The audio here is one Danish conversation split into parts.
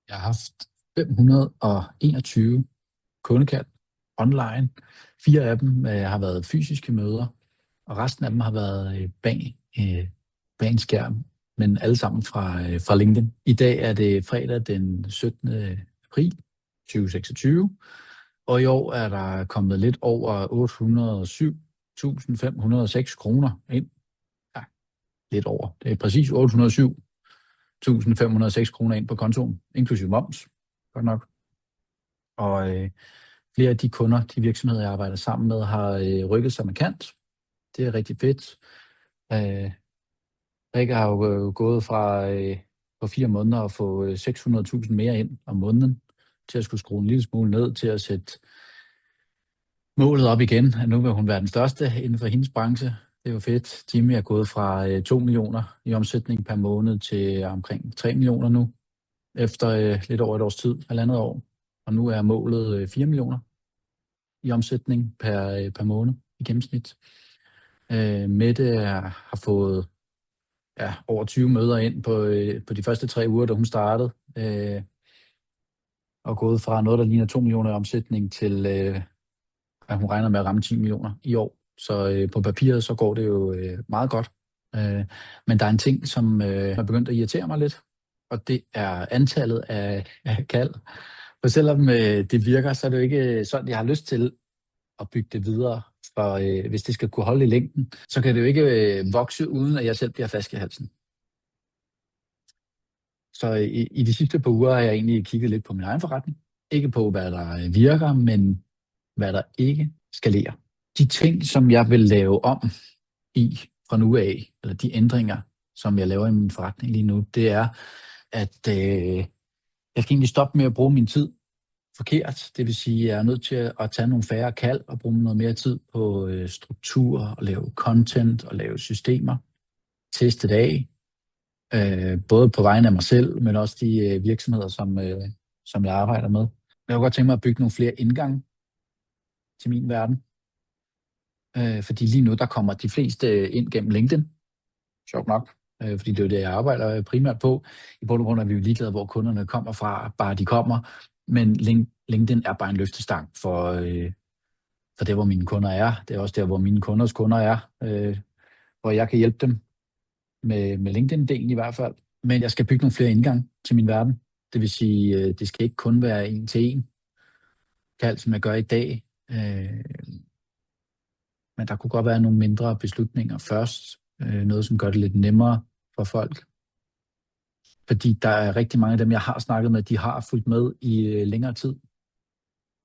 Jeg har haft 521 kundekald online. 4 af dem har været fysiske møder, og resten af dem har været bag en skærm, men alle sammen fra LinkedIn. I dag er det fredag den 17. april 2026, og i år er der kommet lidt over 807.506 kroner ind. Ja, lidt over. Det er præcis 807.506 kroner ind på kontoen, inklusive moms, godt nok. Og flere af de kunder, de virksomheder, jeg arbejder sammen med, har rykket sig markant. Det er rigtig fedt. Rikke har jo gået fra på 4 måneder at få 600.000 mere ind om måneden, til at skulle skrue en lille smule ned, til at sætte målet op igen. Nu vil hun være den største inden for hendes branche. Det er jo fedt. Jimmy er gået fra 2 millioner i omsætning per måned til omkring 3 millioner nu, efter lidt over et års tid, halvandet år. Og nu er målet 4 millioner i omsætning per måned i gennemsnit. Mette har fået over 20 møder ind på de første 3 uger, da hun startede. Og gået fra noget, der ligner 2 millioner i omsætning til, at hun regner med at ramme 10 millioner i år. Så på papiret, så går det jo meget godt. Men der er en ting, som er begyndt at irritere mig lidt, og det er antallet af kald. For selvom det virker, så er det jo ikke sådan, jeg har lyst til at bygge det videre. For hvis det skal kunne holde i længden, så kan det jo ikke vokse, uden at jeg selv bliver fast i halsen. Så i de sidste par uger har jeg egentlig kigget lidt på min egen forretning. Ikke på, hvad der virker, men hvad der ikke skalerer. De ting, som jeg vil lave om fra nu af, eller de ændringer, som jeg laver i min forretning lige nu, det er, at jeg skal egentlig stoppe med at bruge min tid forkert. Det vil sige, at jeg er nødt til at tage nogle færre kald og bruge noget mere tid på struktur og lave content og lave systemer. Teste det af. Både på vegne af mig selv, men også de virksomheder, som jeg arbejder med. Jeg kunne godt tænke mig at bygge nogle flere indgange til min verden. Fordi lige nu, der kommer de fleste ind gennem LinkedIn. Sjovt nok. Fordi det er jo det, jeg arbejder primært på. I bund og grund er vi jo ligeglade, hvor kunderne kommer fra, bare de kommer. Men LinkedIn er bare en løftestang for der, hvor mine kunder er. Det er også der, hvor mine kunders kunder er. Hvor jeg kan hjælpe dem med LinkedIn-delen i hvert fald. Men jeg skal bygge nogle flere indgange til min verden. Det vil sige, det skal ikke kun være 1-til-1 kald, som jeg gør i dag. Men der kunne godt være nogle mindre beslutninger først. Noget, som gør det lidt nemmere for folk. Fordi der er rigtig mange af dem, jeg har snakket med, de har fulgt med i længere tid. Det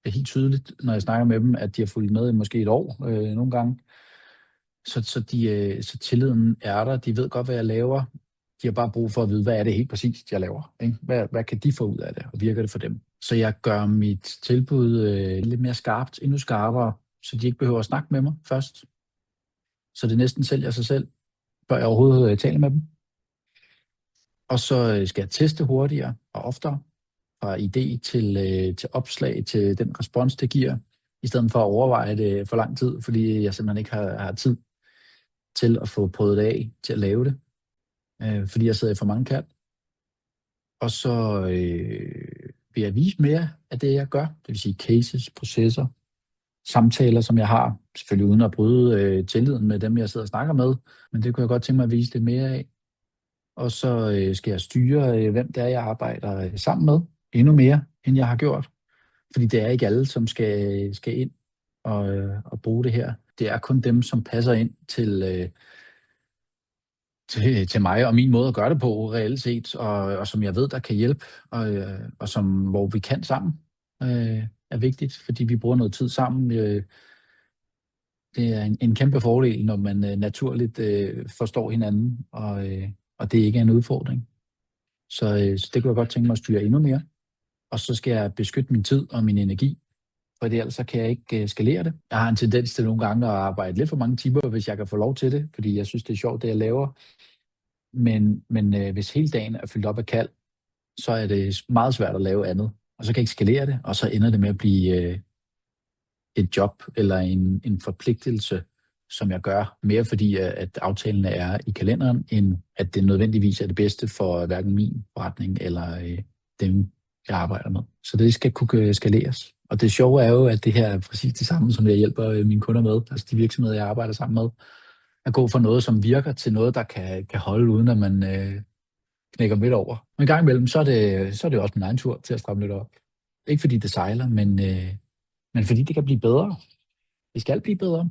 er helt tydeligt, når jeg snakker med dem, at de har fulgt med i måske et år nogle gange. Så tilliden er der. De ved godt, hvad jeg laver. De har bare brug for at vide, hvad er det helt præcist, jeg laver. Ikke? Hvad kan de få ud af det, og virker det for dem? Så jeg gør mit tilbud lidt mere skarpt, endnu skarpere, så de ikke behøver at snakke med mig først. Så det næsten sælger sig selv, før jeg overhovedet taler med dem. Og så skal jeg teste hurtigere og oftere, fra idé til opslag, til den respons, det giver, i stedet for at overveje det for lang tid, fordi jeg simpelthen ikke har tid til at få prøvet det af, til at lave det, fordi jeg sidder i for mange kald. Og så vil jeg vise mere af det, jeg gør, det vil sige cases, processer, samtaler, som jeg har, selvfølgelig uden at bryde tilliden med dem, jeg sidder og snakker med, men det kunne jeg godt tænke mig at vise lidt mere af. Og så skal jeg styre, hvem det er, jeg arbejder sammen med, endnu mere, end jeg har gjort. Fordi det er ikke alle, som skal ind og bruge det her. Det er kun dem, som passer ind til mig og min måde at gøre det på, reelt set, og som jeg ved, der kan hjælpe, og hvor vi kan sammen, er vigtigt, fordi vi bruger noget tid sammen. Det er en kæmpe fordel, når man naturligt forstår hinanden, og det ikke er en udfordring. Så det kunne jeg godt tænke mig at styre endnu mere. Og så skal jeg beskytte min tid og min energi, for ellers så kan jeg ikke skalere det. Jeg har en tendens til nogle gange at arbejde lidt for mange timer, hvis jeg kan få lov til det, fordi jeg synes, det er sjovt, det jeg laver. Men hvis hele dagen er fyldt op af kald, så er det meget svært at lave andet. Og så kan jeg ikke skalere det, og så ender det med at blive et job eller en forpligtelse, som jeg gør mere fordi, at aftalen er i kalenderen, end at det nødvendigvis er det bedste for hverken min forretning eller dem, jeg arbejder med. Så det skal kunne skaleres. Og det sjove er jo, at det her er præcis det samme, som jeg hjælper mine kunder med, altså de virksomheder, jeg arbejder sammen med, at gå fra noget, som virker, til noget, der kan holde, uden at man knækker midt over. Men en gang imellem, så er det også min egen tur til at stramme lidt op. Ikke fordi det sejler, men fordi det kan blive bedre. Det skal blive bedre.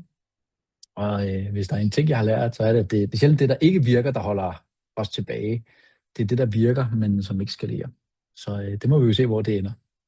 Og hvis der er en ting, jeg har lært, så er det, at det er sjældent det, der ikke virker, der holder os tilbage. Det er det, der virker, men som ikke skalerer. Så det må vi jo se, hvor det ender.